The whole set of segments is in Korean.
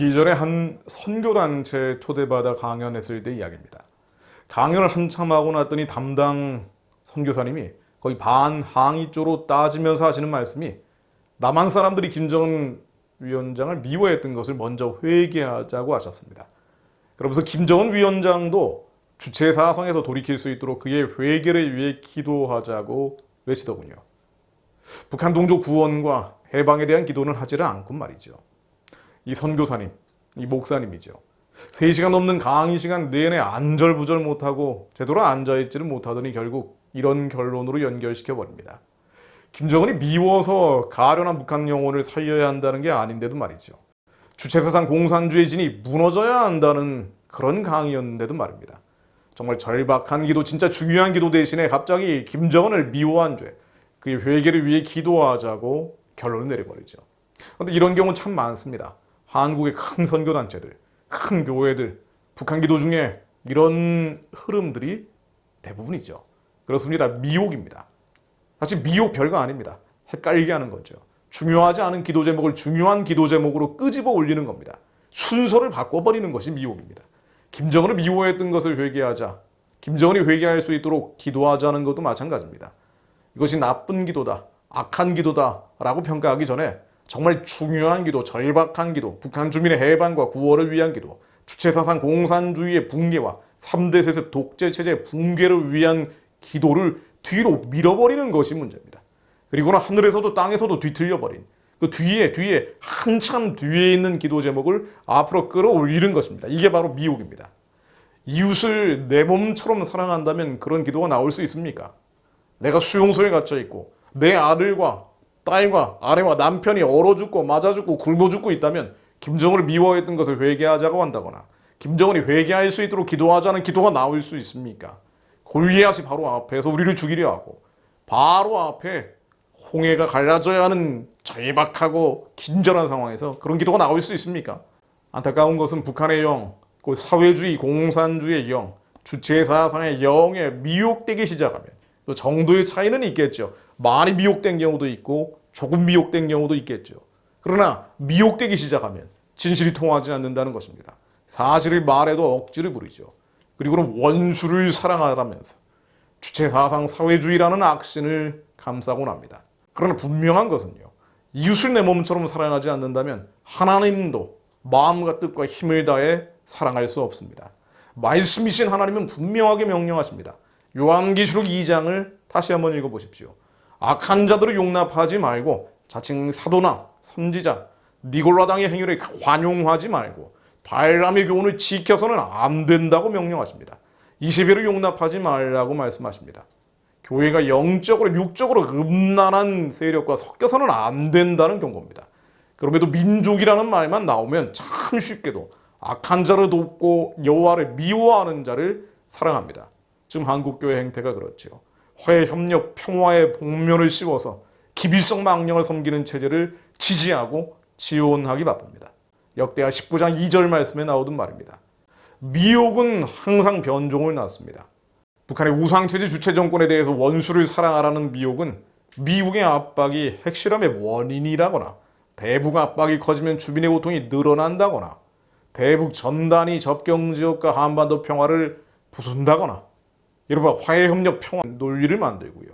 이전에 한 선교단체 초대받아 강연했을 때 이야기입니다. 강연을 한참 하고 났더니 담당 선교사님이 거의 반항의 쪽으로 따지면서 하시는 말씀이 남한 사람들이 김정은 위원장을 미워했던 것을 먼저 회개하자고 하셨습니다. 그러면서 김정은 위원장도 주체 사상에서 돌이킬 수 있도록 그의 회개를 위해 기도하자고 외치더군요. 북한 동조 구원과 해방에 대한 기도는 하지를 않군 말이죠. 이 선교사님, 이 목사님이죠. 3시간 넘는 강의 시간 내내 안절부절 못하고 제대로 앉아있지를 못하더니 결국 이런 결론으로 연결시켜버립니다. 김정은이 미워서 가련한 북한 영혼을 살려야 한다는 게 아닌데도 말이죠. 주체사상 공산주의 진이 무너져야 한다는 그런 강의였는데도 말입니다. 정말 절박한 기도, 진짜 중요한 기도 대신에 갑자기 김정은을 미워한 죄, 그의 회개를 위해 기도하자고 결론을 내려버리죠. 그런데 이런 경우 참 많습니다. 한국의 큰 선교단체들, 큰 교회들, 북한 기도 중에 이런 흐름들이 대부분이죠. 그렇습니다. 미혹입니다. 사실 미혹 별거 아닙니다. 헷갈리게 하는 거죠. 중요하지 않은 기도 제목을 중요한 기도 제목으로 끄집어 올리는 겁니다. 순서를 바꿔버리는 것이 미혹입니다. 김정은을 미워했던 것을 회개하자, 김정은이 회개할 수 있도록 기도하자는 것도 마찬가지입니다. 이것이 나쁜 기도다, 악한 기도다 라고 평가하기 전에 정말 중요한 기도, 절박한 기도, 북한 주민의 해방과 구원을 위한 기도, 주체사상 공산주의의 붕괴와 3대 세습 독재체제 붕괴를 위한 기도를 뒤로 밀어버리는 것이 문제입니다. 그리고는 하늘에서도 땅에서도 뒤틀려버린 그 뒤에 한참 뒤에 있는 기도 제목을 앞으로 끌어올리는 것입니다. 이게 바로 미혹입니다. 이웃을 내 몸처럼 사랑한다면 그런 기도가 나올 수 있습니까? 내가 수용소에 갇혀 있고 내 아들과 딸과 아내와 남편이 얼어 죽고 맞아 죽고 굶어 죽고 있다면 김정은을 미워했던 것을 회개하자고 한다거나 김정은이 회개할 수 있도록 기도하자는 기도가 나올 수 있습니까? 골리앗이 바로 앞에서 우리를 죽이려 하고 바로 앞에 홍해가 갈라져야 하는 절박하고 긴절한 상황에서 그런 기도가 나올 수 있습니까? 안타까운 것은 북한의 영, 그 사회주의 공산주의의 영, 주체사상의 영에 미혹되기 시작하면 그 정도의 차이는 있겠죠. 많이 미혹된 경우도 있고 조금 미혹된 경우도 있겠죠. 그러나 미혹되기 시작하면 진실이 통하지 않는다는 것입니다. 사실을 말해도 억지를 부리죠. 그리고는 원수를 사랑하라면서 주체사상 사회주의라는 악신을 감싸곤 합니다. 그러나 분명한 것은요. 이웃을 내 몸처럼 사랑하지 않는다면 하나님도 마음과 뜻과 힘을 다해 사랑할 수 없습니다. 말씀이신 하나님은 분명하게 명령하십니다. 요한계시록 2장을 다시 한번 읽어보십시오. 악한 자들을 용납하지 말고 자칭 사도나 선지자, 니골라당의 행위를 관용하지 말고 발람의 교훈을 지켜서는 안 된다고 명령하십니다. 이세벨을 용납하지 말라고 말씀하십니다. 교회가 영적으로 육적으로 음란한 세력과 섞여서는 안 된다는 경고입니다. 그럼에도 민족이라는 말만 나오면 참 쉽게도 악한 자를 돕고 여호와를 미워하는 자를 사랑합니다. 지금 한국교회 행태가 그렇죠. 화해, 협력, 평화의 복면을 씌워서 기빌성 망령을 섬기는 체제를 지지하고 지원하기 바쁩니다. 역대하 19장 2절 말씀에 나오던 말입니다. 미혹은 항상 변종을 낳습니다. 북한의 우상체제 주체 정권에 대해서 원수를 사랑하라는 미혹은 미국의 압박이 핵실험의 원인이라거나 대북 압박이 커지면 주민의 고통이 늘어난다거나 대북 전단이 접경지역과 한반도 평화를 부순다거나 이른바 화해협력 평화 논리를 만들고요.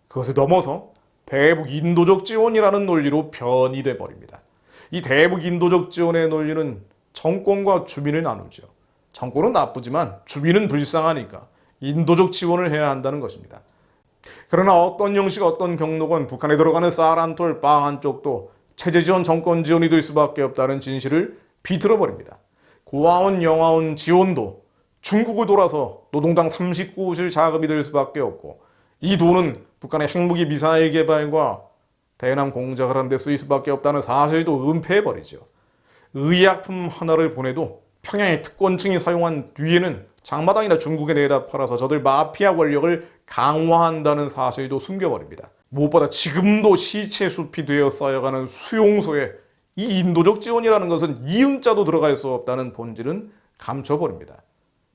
그것을 넘어서 대북 인도적 지원이라는 논리로 변이돼 버립니다. 이 대북 인도적 지원의 논리는 정권과 주민을 나누죠. 정권은 나쁘지만 주민은 불쌍하니까 인도적 지원을 해야 한다는 것입니다. 그러나 어떤 형식 어떤 경로건 북한에 들어가는 쌀 한 톨, 빵 한 쪽도 체제 지원, 정권 지원이 될 수밖에 없다는 진실을 비틀어버립니다. 고아원, 영아원 지원도 중국을 돌아서 노동당 39실 자금이 될 수밖에 없고 이 돈은 북한의 핵무기 미사일 개발과 대남 공작을 하는 데 쓰일 수밖에 없다는 사실도 은폐해버리죠. 의약품 하나를 보내도 평양의 특권층이 사용한 뒤에는 장마당이나 중국에 내다 팔아서 저들 마피아 권력을 강화한다는 사실도 숨겨버립니다. 무엇보다 지금도 시체숲이 되어 쌓여가는 수용소에 이 인도적 지원이라는 것은 이응자도 들어갈 수 없다는 본질은 감춰버립니다.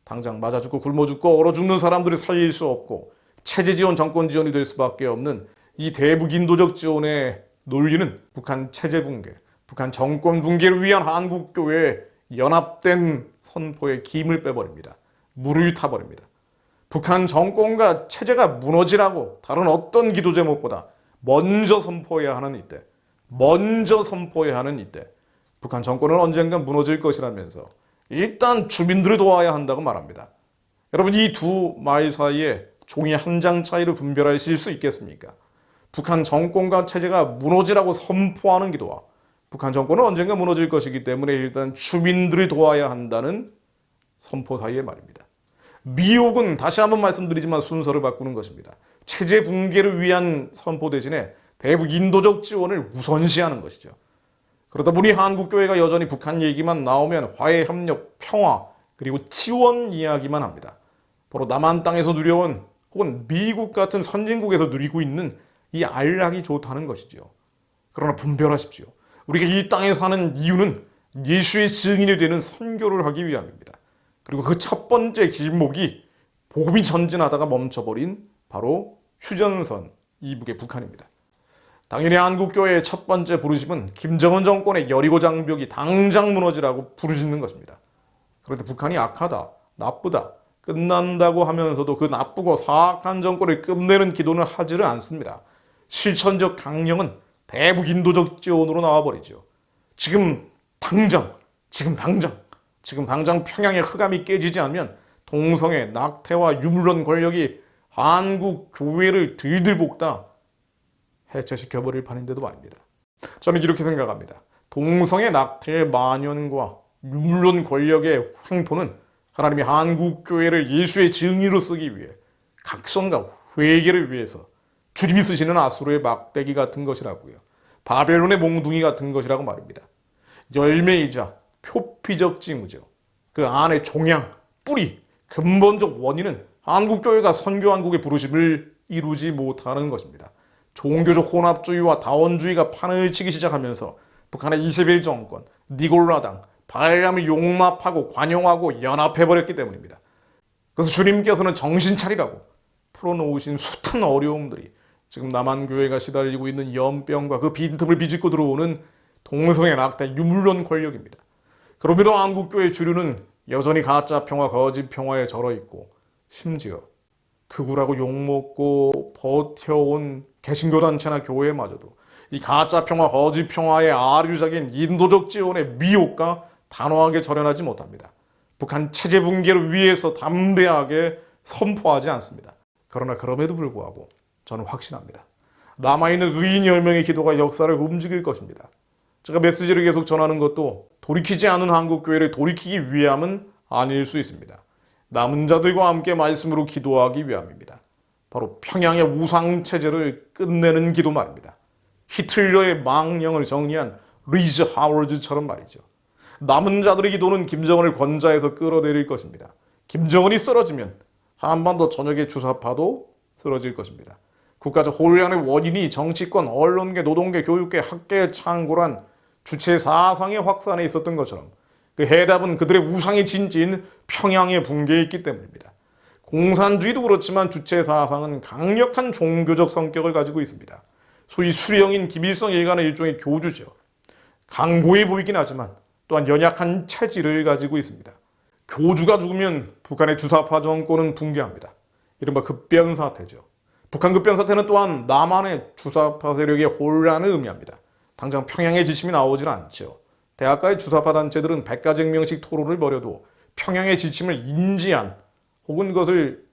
당장 맞아 죽고 굶어 죽고 얼어 죽는 사람들을 살릴 수 없고 체제 지원, 정권 지원이 될 수밖에 없는 이 대북 인도적 지원의 논리는 북한 체제 붕괴, 북한 정권 붕괴를 위한 한국교회의 연합된 선포에 김을 빼버립니다. 물을 타버립니다. 북한 정권과 체제가 무너지라고 다른 어떤 기도 제목보다 먼저 선포해야 하는 이때, 북한 정권은 언젠가 무너질 것이라면서 일단 주민들을 도와야 한다고 말합니다. 여러분, 이 두 말 사이에 종이 한 장 차이를 분별하실 수 있겠습니까? 북한 정권과 체제가 무너지라고 선포하는 기도와 북한 정권은 언젠가 무너질 것이기 때문에 일단 주민들을 도와야 한다는 선포 사이의 말입니다. 미혹은 다시 한번 말씀드리지만 순서를 바꾸는 것입니다. 체제 붕괴를 위한 선포 대신에 대북 인도적 지원을 우선시하는 것이죠. 그러다 보니 한국교회가 여전히 북한 얘기만 나오면 화해, 협력, 평화, 그리고 지원 이야기만 합니다. 바로 남한 땅에서 누려온 혹은 미국 같은 선진국에서 누리고 있는 이 안락이 좋다는 것이죠. 그러나 분별하십시오. 우리가 이 땅에 사는 이유는 예수의 증인이 되는 선교를 하기 위함입니다. 그리고 그 첫 번째 길목이 복음이 전진하다가 멈춰버린 바로 휴전선 이북의 북한입니다. 당연히 한국교회의 첫 번째 부르심은 김정은 정권의 여리고 장벽이 당장 무너지라고 부르짖는 것입니다. 그런데 북한이 악하다, 나쁘다, 끝난다고 하면서도 그 나쁘고 사악한 정권을 끝내는 기도는 하지를 않습니다. 실천적 강령은 대북 인도적 지원으로 나와버리죠. 지금 당장 평양의 흑암이 깨지지 않으면 동성애, 낙태와 유물론 권력이 한국 교회를 들들 볶다 해체시켜버릴 판인데도 말입니다. 저는 이렇게 생각합니다. 동성애, 낙태의 만연과 유물론 권력의 횡포는 하나님이 한국 교회를 예수의 증인으로 쓰기 위해 각성과 회개를 위해서 주님이 쓰시는 아수르의 막대기 같은 것이라고요. 바벨론의 몽둥이 같은 것이라고 말입니다. 열매이자 표피적 징후죠. 그 안에 종양, 뿌리, 근본적 원인은 한국교회가 선교한국의 부르심을 이루지 못하는 것입니다. 종교적 혼합주의와 다원주의가 판을 치기 시작하면서 북한의 이세벨 정권, 니골라당, 발람을 용납하고 관용하고 연합해버렸기 때문입니다. 그래서 주님께서는 정신 차리라고 풀어놓으신 숱한 어려움들이 지금 남한교회가 시달리고 있는 연병과 그 빈틈을 비집고 들어오는 동성애, 낙태, 유물론 권력입니다. 그럼에도 한국교회 주류는 여전히 가짜 평화, 거짓 평화에 절어있고 심지어 극우라고 욕먹고 버텨온 개신교단체나 교회마저도 이 가짜 평화, 거짓 평화의 아류작인 인도적 지원의 미혹과 단호하게 절연하지 못합니다. 북한 체제 붕괴를 위해서 담대하게 선포하지 않습니다. 그러나 그럼에도 불구하고 저는 확신합니다. 남아있는 의인 10명의 기도가 역사를 움직일 것입니다. 제가 메시지를 계속 전하는 것도 돌이키지 않은 한국교회를 돌이키기 위함은 아닐 수 있습니다. 남은 자들과 함께 말씀으로 기도하기 위함입니다. 바로 평양의 우상체제를 끝내는 기도 말입니다. 히틀러의 망령을 정리한 리즈 하워드처럼 말이죠. 남은 자들의 기도는 김정은을 권좌에서 끌어내릴 것입니다. 김정은이 쓰러지면 한반도 전역의 주사파도 쓰러질 것입니다. 국가적 혼란의 원인이 정치권, 언론계, 노동계, 교육계, 학계에 창궐한 주체 사상의 확산에 있었던 것처럼 그 해답은 그들의 우상의 진지인 평양의 붕괴에 있기 때문입니다. 공산주의도 그렇지만 주체 사상은 강력한 종교적 성격을 가지고 있습니다. 소위 수령인 김일성 일간의 일종의 교주죠. 강고해 보이긴 하지만 또한 연약한 체질을 가지고 있습니다. 교주가 죽으면 북한의 주사파 정권은 붕괴합니다. 이른바 급변사태죠. 북한 급변사태는 또한 남한의 주사파 세력의 혼란을 의미합니다. 당장 평양의 지침이 나오질 않죠. 대학가의 주사파 단체들은 백가쟁명식 토론을 벌여도 평양의 지침을 인지한 혹은 그것을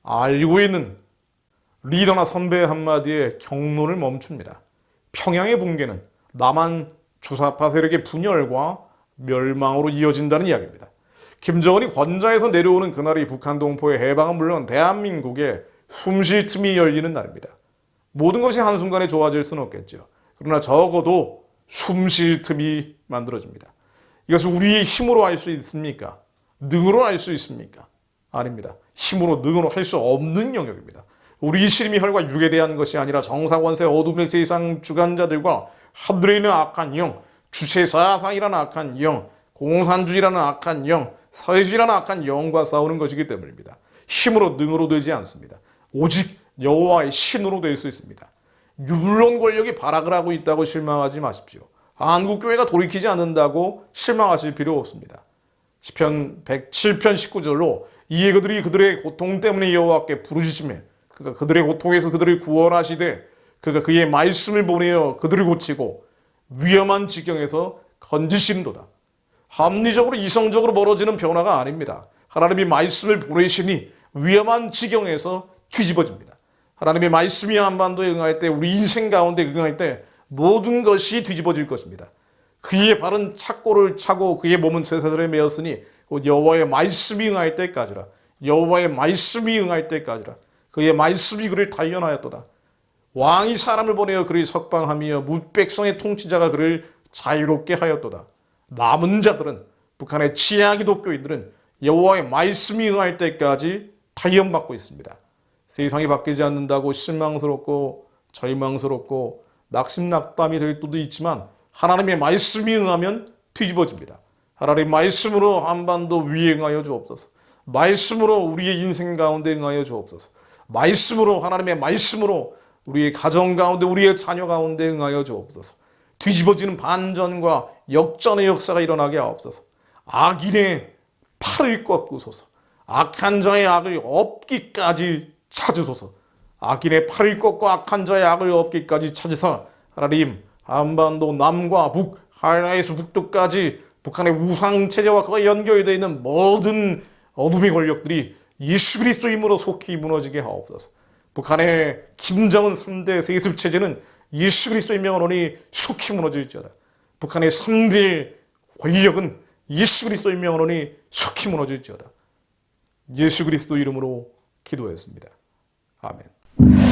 알고 있는 리더나 선배 한마디에 경론을 멈춥니다. 평양의 붕괴는 남한 주사파 세력의 분열과 멸망으로 이어진다는 이야기입니다. 김정은이 권좌에서 내려오는 그날이 북한 동포의 해방은 물론 대한민국의 숨쉴 틈이 열리는 날입니다. 모든 것이 한순간에 좋아질 수는 없겠죠. 그러나 적어도 숨쉴 틈이 만들어집니다. 이것을 우리의 힘으로 할 수 있습니까? 능으로 할 수 있습니까? 아닙니다. 힘으로 능으로 할 수 없는 영역입니다. 우리 실미 혈과 육에 대한 것이 아니라 정사권세 어둠의 세상 주관자들과 하늘에 있는 악한 영, 주체사상이라는 악한 영, 공산주의라는 악한 영, 사회주의라는 악한 영과 싸우는 것이기 때문입니다. 힘으로 능으로 되지 않습니다. 오직 여호와의 신으로 될 수 있습니다. 유물론 권력이 발악을 하고 있다고 실망하지 마십시오. 한국교회가 돌이키지 않는다고 실망하실 필요 없습니다. 시편 107편 19절로 이에 그들이 그들의 고통 때문에 여호와께 부르짖으며 그가 그들의 고통에서 그들을 구원하시되 그가 그의 말씀을 보내어 그들을 고치고 위험한 지경에서 건지시는도다. 합리적으로 이성적으로 벌어지는 변화가 아닙니다. 하나님이 말씀을 보내시니 위험한 지경에서 뒤집어집니다. 하나님의 말씀이 한반도에 응할 때, 우리 인생 가운데 응할 때 모든 것이 뒤집어질 것입니다. 그의 발은 착고를 차고 그의 몸은 쇠사슬에 매었으니 곧 여호와의 말씀이 응할 때까지라. 여호와의 말씀이 응할 때까지라. 그의 말씀이 그를 단련하였도다. 왕이 사람을 보내어 그를 석방하며 뭇백성의 통치자가 그를 자유롭게 하였도다. 남은 자들은, 북한의 치아 기독교인들은 여호와의 말씀이 응할 때까지 단련받고 있습니다. 세상이 바뀌지 않는다고 실망스럽고 절망스럽고 낙심낙담이 될 때도 있지만 하나님의 말씀이 응하면 뒤집어집니다. 하나님의 말씀으로 한반도 위에 응하여 주옵소서. 말씀으로 우리의 인생 가운데 응하여 주옵소서. 말씀으로, 하나님의 말씀으로 우리의 가정 가운데, 우리의 자녀 가운데 응하여 주옵소서. 뒤집어지는 반전과 역전의 역사가 일어나게 하옵소서. 악인의 팔을 꺾으소서. 악한 자의 악을 없기까지 찾으소서. 악인의 팔을 꺾고 악한 자의 악을 없기까지 찾으사 하나님, 한반도 남과 북, 한라에서 북도까지 북한의 우상체제와 그와 연결되어 있는 모든 어둠의 권력들이 예수 그리스도 이름으로 속히 무너지게 하옵소서. 북한의 김정은 3대 세습체제는 예수 그리스도의 명으로니 속히 무너질지어다. 북한의 3대 권력은 예수 그리스도의 명으로니 속히 무너질지어다. 예수 그리스도 이름으로 기도했습니다. 아멘.